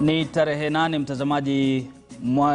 Ni tarehe 8 mtazamaji,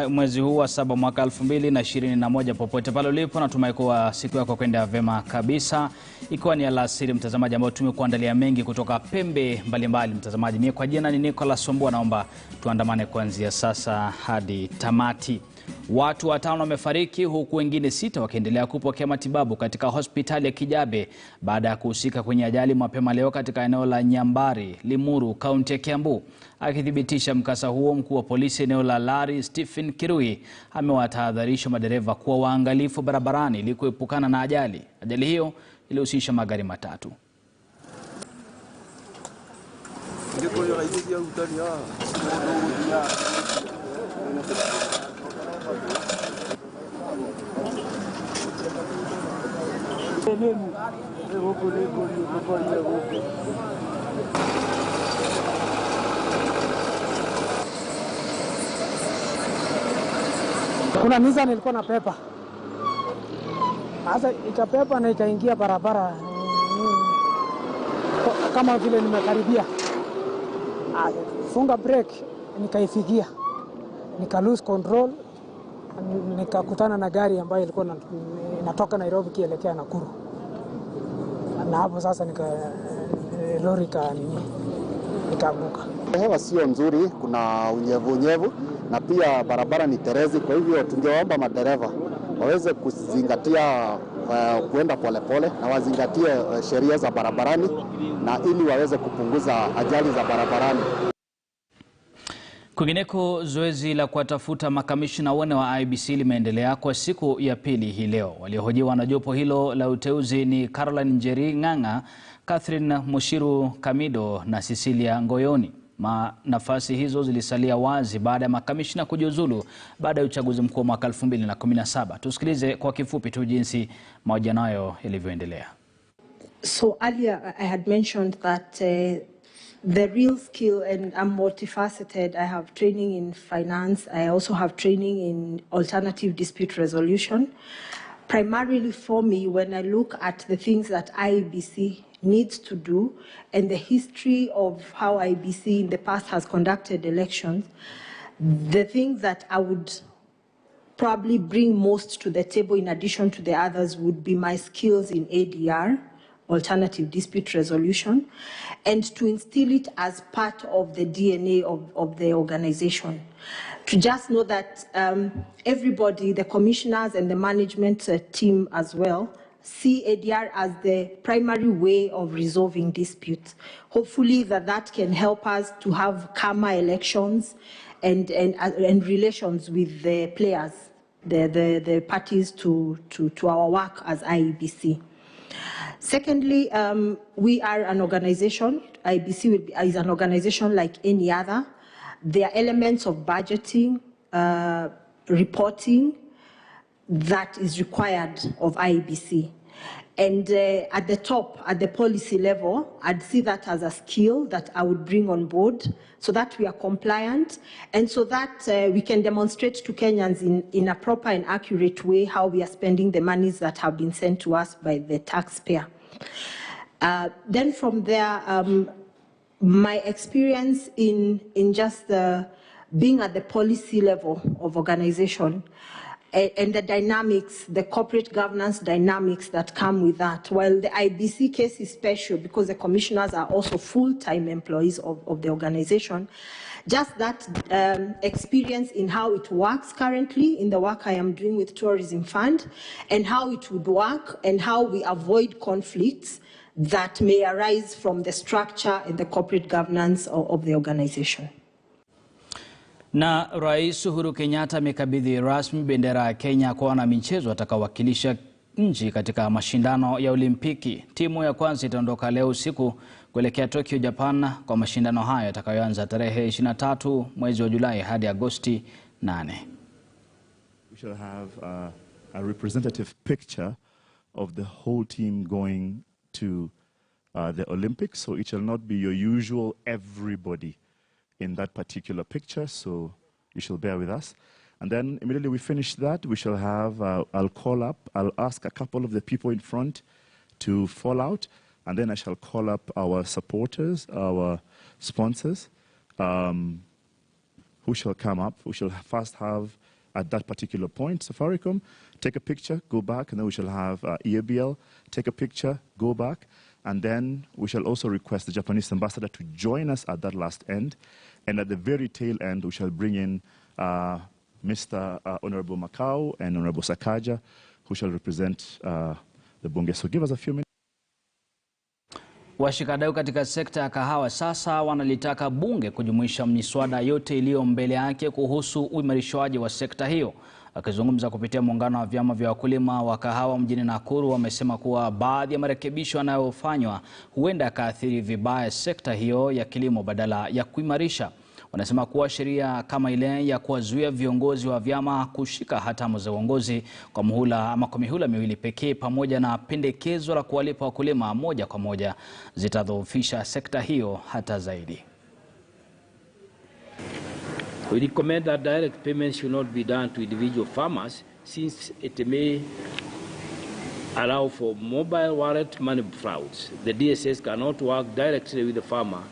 mwezi huu wa 7 mwaka 2021. Popote pale ulipo, natumai kuwa siku yako kwenda vema kabisa. Ikiwa ni alasiri mtazamaji, ambao tumekuandalia mengi kutoka pembe mbalimbali mtazamaji. Mimi kwa jina ni Nicholas Sombua, naomba tuandamane kuanzia sasa hadi tamati. Watu 5 wamefariki huku wengine 6 wakiendelea kupokea matibabu katika hospitali ya Kijabe baada ya kuhusika kwenye ajali mapema leo katika eneo la Nyambari, Limuru, kaunti ya Kiambu. Akithibitisha mkasa huo, mkuu wa polisi eneo la Lari, Stephen Kirui, amewatahadharisha madereva kuwa waangalifu barabarani ili kuepukana na ajali. Ajali hiyo ilihusisha magari matatu. Kuna Nissan ilikuwa na pepa. Sasa ikapepa na ikaingia barabara kama vile nimekaribia. Funga brake, nikaifikia. Nika lose control, nikakutana na gari ambayo ilikuwa inatoka Nairobi kielekea Nakuru. Na hapo sasa lori nikaanguka. Hewa sio nzuri, kuna unyevu na pia barabara ni terezi, kwa hivyo tungeomba madereva waweze kuzingatia kuenda polepole na wazingatie sheria za barabarani na ili waweze kupunguza ajali za barabarani. Kwingineko, zoezi la kuwatafuta makamishna wanne wa IEBC limeendelea kwa siku ya pili hii leo. Waliohojiwa na jopo hilo la uteuzi ni Caroline Njeri Ng'ang'a, Catherine Mushiru Kamido na Cecilia Ngoyoni. Nafasi hizo zilisalia wazi baada ya makamishna kujiuzulu baada ya uchaguzi mkuu mwaka 2017. Tusikilize kwa kifupi tu jinsi mahojiano hayo yalivyoendelea. So earlier I had mentioned that the real skill, and I'm multifaceted. I have training in finance. I also have training in alternative dispute resolution. Primarily for me, when I look at the things that IEBC needs to do and the history of how IEBC in the past has conducted elections, the thing that I would probably bring most to the table in addition to the others would be my skills in ADR, alternative dispute resolution, and to instill it as part of the DNA of the organization. To just know that everybody, the commissioners and the management team as well, see ADR as the primary way of resolving disputes. Hopefully that can help us to have calmer elections and relations with the players, the parties to our work as IEBC. Secondly, we are an organization. IEBC is an organization like any other. There are elements of budgeting, reporting that is required of IEBC. And at the top, at the policy level, I'd see that as a skill that I would bring on board so that we are compliant and so that we can demonstrate to Kenyans in a proper and accurate way how we are spending the monies that have been sent to us by the taxpayer. Then from there, my experience in just being at the policy level of organization and the dynamics, the corporate governance dynamics that come with that. While the IEBC case is special because the commissioners are also full-time employees of the organization, just that experience in how it works currently in the work I am doing with Tourism Fund and how it would work and how we avoid conflicts that may arise from the structure and the corporate governance of the organization. Na Rais Uhuru Kenyatta amekabidhi rasmi bendera ya Kenya kwa wanamichezo watakaowakilisha nchi katika mashindano ya Olimpiki. Timu ya kwanza itaondoka leo usiku kuelekea Tokyo, Japan kwa mashindano haya yatakayoanza tarehe 23 mwezi wa Julai hadi Agosti 8. We shall have a representative picture of the whole team going to the Olympics, so it shall not be your usual everybody in that particular picture, so you shall bear with us. And then immediately we finish that, we shall have, I'll ask a couple of the people in front to fall out, and then I shall call up our supporters, our sponsors, who shall come up. We shall first have, at that particular point, Safaricom, take a picture, go back, and then we shall have EABL, take a picture, go back, and then we shall also request the Japanese ambassador to join us at that last end. And at the very tail end, we shall bring in Mr. Honorable Macau and Honorable Sakaja, who shall represent the Bunge. So give us a few minutes. Washikadau katika sekta ya kahawa sasa wanalitaka bunge kujumuisha miswada yote iliyo mbele yake kuhusu uimarishwaji wa sekta hiyo. Akizungumza kupitia muungano wa vyama vya wakulima wa kahawa mjini Nakuru, wamesema kuwa baadhi ya marekebisho yanayofanywa huenda yakaathiri vibaya sekta hiyo ya kilimo badala ya kuimarisha. Wanasema kuwa sheria kama ile ya kuwazuia viongozi wa vyama kushika hatamu za uongozi kwa mihula miwili pekee pamoja na pendekezo la kuwalipa wakulima moja kwa moja zitadhoofisha sekta hiyo hata zaidi. We recommend that direct payments should not be done to individual farmers since it may allow for mobile wallet money frauds. The DSS cannot work directly with the farmer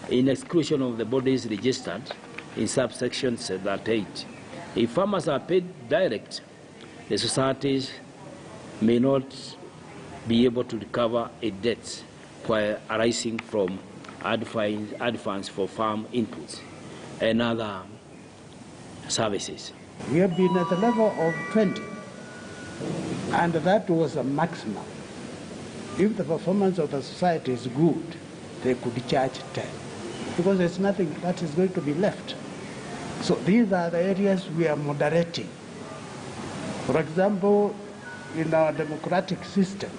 in exclusion of the bodies registered in subsection 8. If farmers are paid direct, the societies may not be able to recover a debt arising from ad funds for farm inputs and other services. We have been at the level of 20, and that was a maximum. If the performance of the society is good, they could charge 10. Because there's nothing that is going to be left. So these are the areas we are moderating. For example, in our democratic system,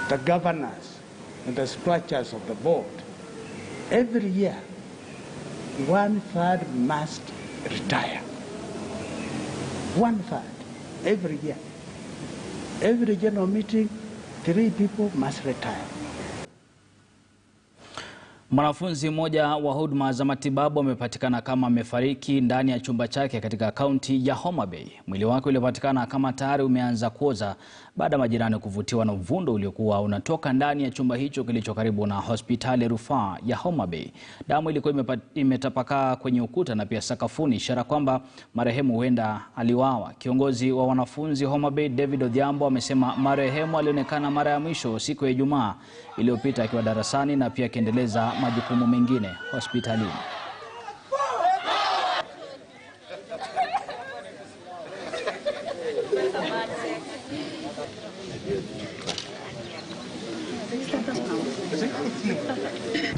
the governors and the structures of the board, every year, 1/3 must retire. 1/3, every year. Every general meeting, 3 people must retire. Mwanafunzi mmoja wa huduma za matibabu amepatikana kama amefariki ndani ya chumba chake katika kaunti ya Homa Bay. Mwili wake ulipatikana kama tayari umeanza kuoza baada ya majirani kuvutiwa na uvundo uliokuwa unatoka ndani ya chumba hicho kilicho karibu na hospitali ya rufaa ya Homa Bay. Damu ilikuwa imetapakaa kwenye ukuta na pia sakafuni, ishara kwamba marehemu huenda aliuawa. Kiongozi wa wanafunzi Homa Bay, David Odhiambo, amesema marehemu alionekana mara ya mwisho siku ya Ijumaa iliyopita akiwa darasani na pia akiendeleza majukumu mengine hospitalini.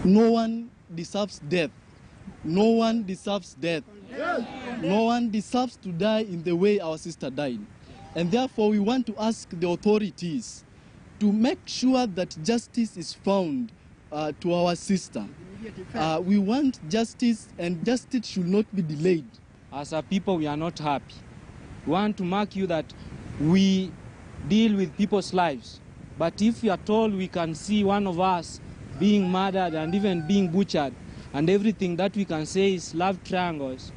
No one deserves death. No one deserves death. No one deserves to die in the way our sister died. And therefore we want to ask the authorities to make sure that justice is found to our sister. We want justice, and justice should not be delayed. As a people, we are not happy. We want to mark you that we deal with people's lives. But if you are told we can see one of us being murdered and even being butchered, and everything that we can say is love triangles,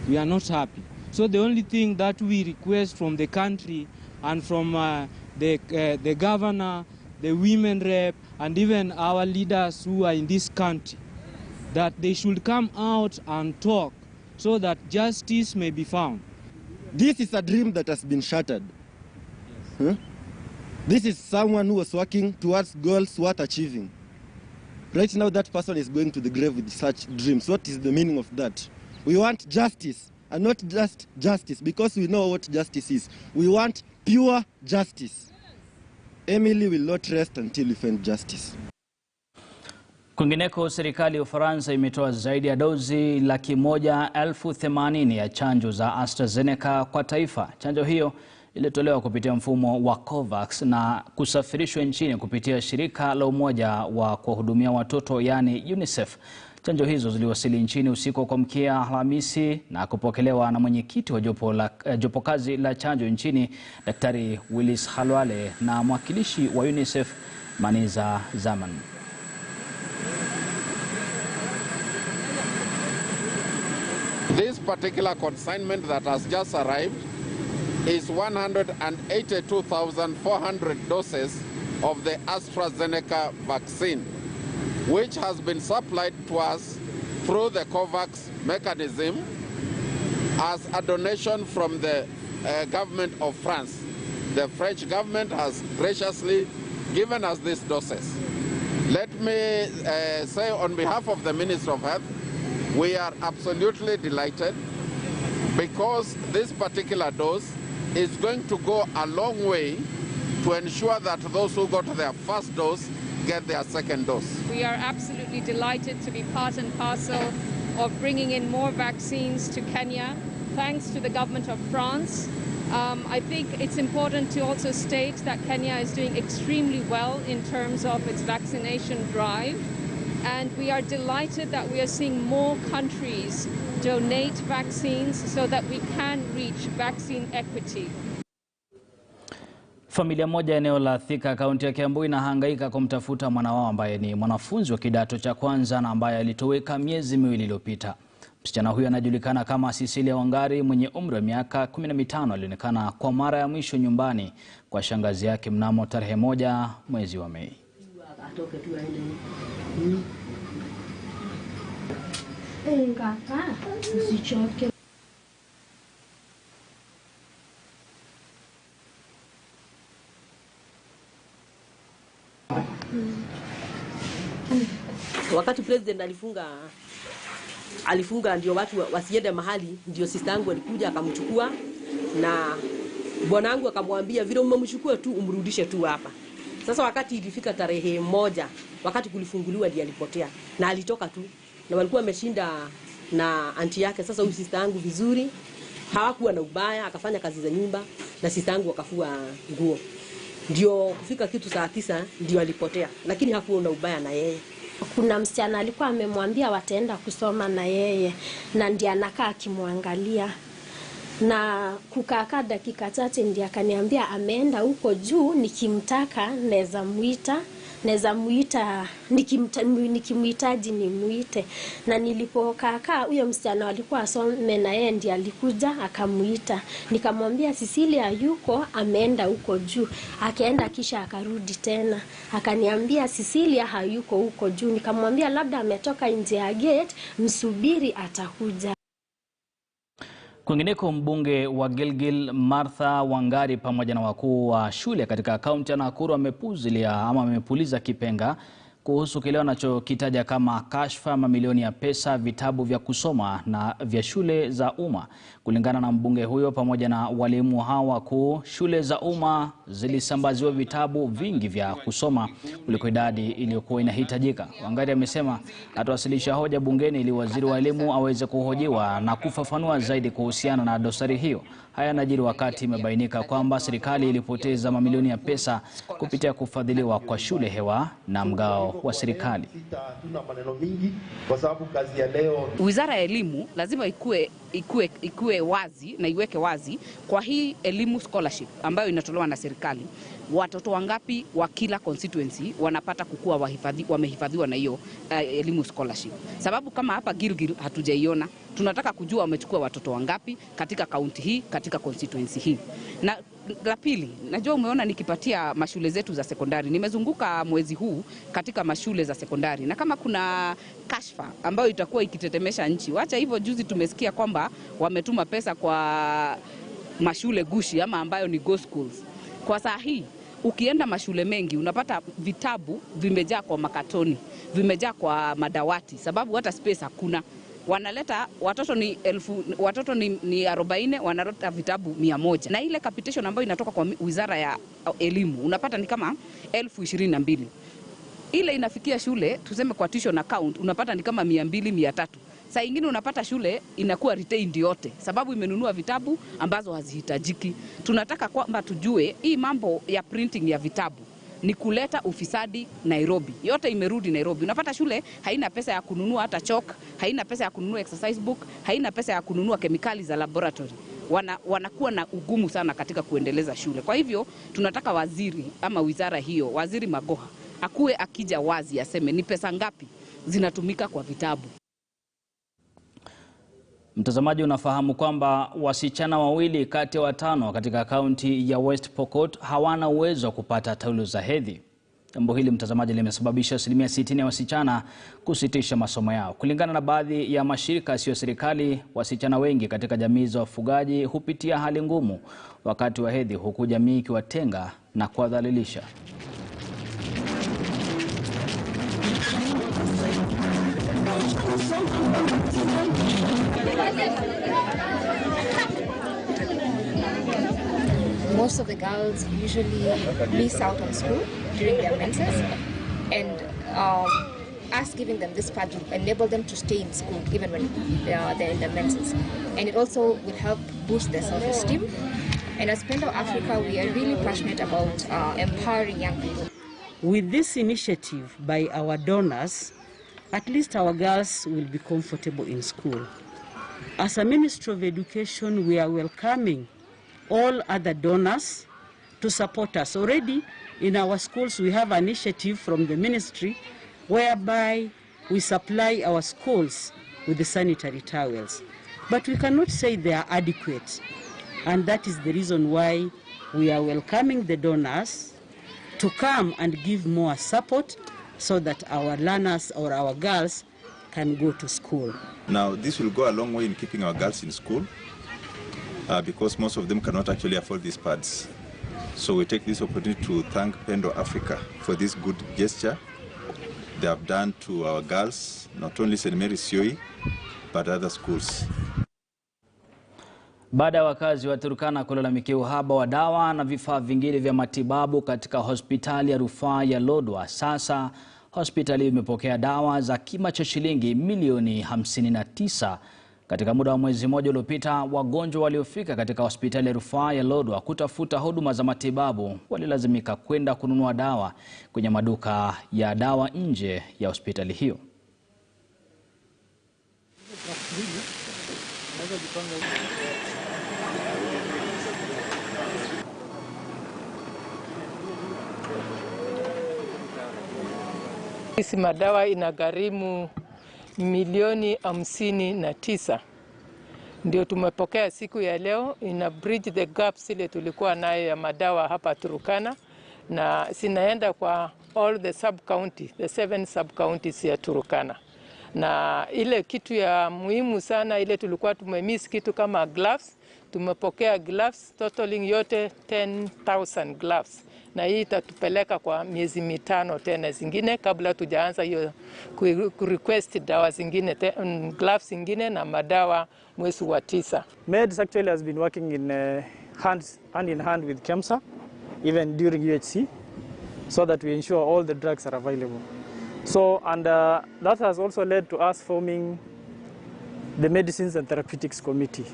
we are not happy. So the only thing that we request from the country and from the governor, the women rep, and even our leaders who are in this country, that they should come out and talk so that justice may be found. This is a dream that has been shattered. Yes. Huh? This is someone who was working towards goals worth achieving. Right now that person is going to the grave with such dreams. What is the meaning of that? We want justice, and not just justice, because we know what justice is. We want pure justice. Emily will not rest until we find justice. Kwingineko, serikali ya Ufaransa imetoa zaidi ya dozi 180,000 ya chanjo za AstraZeneca kwa taifa. Chanjo hiyo ilitolewa kupitia mfumo wa COVAX na kusafirishwa nchini kupitia shirika la umoja wa kuhudumia watoto yani UNICEF. Chanjo hizo ziliwasili nchini usiku wa kuamkia Alhamisi na kupokelewa na mwenyekiti wa jopo kazi la chanjo nchini, Daktari Willis Halwale, na mwakilishi wa UNICEF Maniza Zaman. This particular consignment that has just arrived is 182,400 doses of the AstraZeneca vaccine, which has been supplied to us through the COVAX mechanism as a donation from the government of France. The French government has graciously given us these doses. Let me say on behalf of the Minister of Health, we are absolutely delighted because this particular dose is going to go a long way to ensure that those who got their first dose get their second dose. We are absolutely delighted to be part and parcel of bringing in more vaccines to Kenya, thanks to the government of France. I think it's important to also state that Kenya is doing extremely well in terms of its vaccination drive. And we are delighted that we are seeing more countries donate vaccines so that we can reach vaccine equity. Familia moja eneo la Thika, kaunti ya Kiambu inahangaika kumtafuta mwana wao ambaye ni mwanafunzi wa kidato cha kwanza na ambaye alitoweka miezi miwili iliyopita. Msichana huyo anajulikana kama Cecilia Wangari mwenye umri wa miaka 15. Alionekana kwa mara ya mwisho nyumbani kwa shangazi yake mnamo tarehe 1 mwezi wa Mei. Wakati president alifunga ndio watu wasiende mahali, ndio sister yangu alikuja akamchukua na bwana wangu akamwambia vile umemchukua tu umrudishe tu hapa. Sasa wakati ilifika tarehe 1, wakati kulifunguliwa ndiye alipotea na alitoka tu, na walikuwa wameshinda na anti yake. Sasa huyu sister yangu vizuri, hawakuwa na ubaya, akafanya kazi za nyumba na sister yangu akafua nguo. Ndio kufika kitu saa 9 ndio alipotea, lakini hakuwa na ubaya na yeye. Kuna msichana alikuwa amemwambia wataenda kusoma na yeye, na ndiye anakaa akimwangalia. Na kukaa dakika chache ndiye akaniambia ameenda huko juu, nikimtaka naweza muita nikimhitaji nimuite. Na nilipokaa huyo msichana alikuwa asome na yeye ndiye alikuja akamuita. Nikamwambia Cecilia yuko, ameenda huko juu. Akaenda kisha akarudi tena. Akaniambia Cecilia hayuko huko juu. Nikamwambia labda ametoka nje ya gate, msubiri atakuja. Kwingineko, mbunge wa Gilgil Martha Wangari pamoja na wakuu wa shule katika kaunti ya Nakuru wamepuliza kipenga kuhusu kile wanachokitaja kama kashfa mamilioni ya pesa vitabu vya kusoma na vya shule za umma. Kulingana na mbunge huyo pamoja na walimu hao wakuu, shule za umma zilisambaziwa vitabu vingi vya kusoma kuliko idadi iliyokuwa inahitajika. Wangari amesema atawasilisha hoja bungeni ili waziri wa elimu aweze kuhojiwa na kufafanua zaidi kuhusiana na dosari hiyo. Haya yanajiri wakati imebainika kwamba serikali ilipoteza mamilioni ya pesa kupitia kufadhiliwa kwa shule hewa na mgao wa serikali. Wizara ya Elimu lazima ikue wazi na iweke wazi kwa hii elimu scholarship ambayo inatolewa na serikali. Watoto wangapi wa kila constituency wanapata kukua wamehifadhiwa na hiyo elimu scholarship. Sababu kama hapa Gilgil hatujaiona, tunataka kujua wamechukua watoto wangapi katika kaunti hii, katika constituency hii. Na la pili, najua umeona nikipatia mashule zetu za sekondari. Nimezunguka mwezi huu katika mashule za sekondari, na kama kuna kashfa ambayo itakuwa ikitetemesha nchi. Wacha hivyo, juzi tumesikia kwamba wametuma pesa kwa mashule gushi ama ambayo ni ghost schools. Kwa saa hii ukienda mashule mengi unapata vitabu vimejaa kwa makatoni, vimejaa kwa madawati, sababu hata space hakuna. Wanaleta watoto ni 40, wanaleta vitabu 100. Na ile capitation ambayo inatoka kwa Wizara ya Elimu unapata ni kama 22,000. Ile inafikia shule, tuseme kwa tuition account, unapata ni kama 200, 300. Saa nyingine unapata shule inakuwa retained yote sababu imenunua vitabu ambazo hazihitajiki. Tunataka kwamba tujue hii mambo ya printing ya vitabu ni kuleta ufisadi Nairobi. Yote imerudi Nairobi. Unapata shule haina pesa ya kununua hata chalk, haina pesa ya kununua exercise book, haina pesa ya kununua kemikali za laboratory. Wanakuwa na ugumu sana katika kuendeleza shule. Kwa hivyo tunataka waziri ama wizara hiyo, Waziri Magoha, akuwe akija wazi aseme ni pesa ngapi zinatumika kwa vitabu. Mtazamaji, unafahamu kwamba wasichana 2 kati ya 5 katika kaunti ya West Pokot hawana uwezo wa kupata taulo za hedhi. Jambo hili mtazamaji limesababisha 60% ya wasichana kusitisha masomo yao. Kulingana na baadhi ya mashirika yasiyo serikali, wasichana wengi katika jamii za wafugaji hupitia hali ngumu wakati wa hedhi, huku jamii ikiwatenga na kuwadhalilisha. Most of the girls usually miss out on school during their menses, and us giving them this pad will enable them to stay in school even when they're in their menses. And it also will help boost their self-esteem. And as Pendo Africa, we are really passionate about empowering young people. With this initiative by our donors, at least our girls will be comfortable in school. As a Ministry of Education, we are welcoming all other donors to support us. Already in our schools we have an initiative from the ministry whereby we supply our schools with the sanitary towels. But we cannot say they are adequate, and that is the reason why we are welcoming the donors to come and give more support so that our learners or our girls can go to school. Now this will go a long way in keeping our girls in school. Because most of them cannot actually afford these pads. So we take this opportunity to thank Pendo Africa for this good gesture they have done to our girls, not only St. Mary's Sioi, but other schools. Baada ya wakazi wa Turkana kulalamikia uhaba wa dawa na vifaa vingine vya matibabu katika hospitali ya rufaa ya Lodwar, sasa hospitali imepokea dawa za kima cha shilingi milioni 59. Katika muda wa mwezi mmoja uliopita, wagonjwa waliofika katika hospitali ya rufaa ya Lodwar kutafuta huduma za matibabu walilazimika kwenda kununua dawa kwenye maduka ya dawa nje ya hospitali hiyo. Hizi madawa inagharimu milioni 59. Ndio tumepokea siku ya leo, ina bridge the gaps ile tulikuwa nayo ya madawa hapa Turkana, na sinaenda kwa all the sub county, the 7 sub counties ya Turkana. Na ile kitu ya muhimu sana ile tulikuwa tumemiss kitu kama gloves, tumepokea gloves totaling yote 10,000 gloves. Na hii itatupeleka kwa miezi 5 tena zingine kabla tujaanza hiyo request dawa zingine, gloves zingine na madawa mwezi wa 9. Meds actually has been working in hand in hand with KEMSA even during UHC, so that we ensure all the drugs are available. So that has also led to us forming the Medicines and Therapeutics Committee.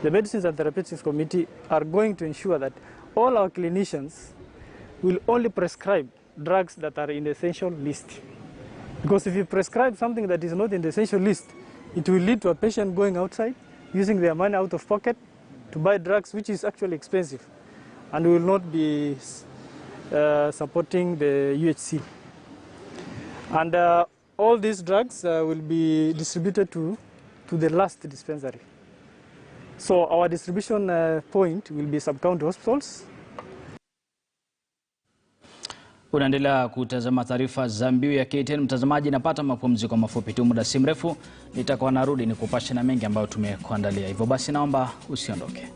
The Medicines and Therapeutics Committee are going to ensure that all our clinicians will only prescribe drugs that are in the essential list. Because if you prescribe something that is not in the essential list, it will lead to a patient going outside, using their money out of pocket to buy drugs, which is actually expensive, and will not be supporting the UHC. And all these drugs will be distributed to the last dispensary. So our distribution point will be sub-county hospitals. Unaendelea kutazama taarifa za MBIU ya KTN. Mtazamaji, napata mapumziko mafupi tu, muda si mrefu nitakuwa narudi nikupashe na mengi ambayo tumekuandalia. Hivyo basi naomba usiondoke.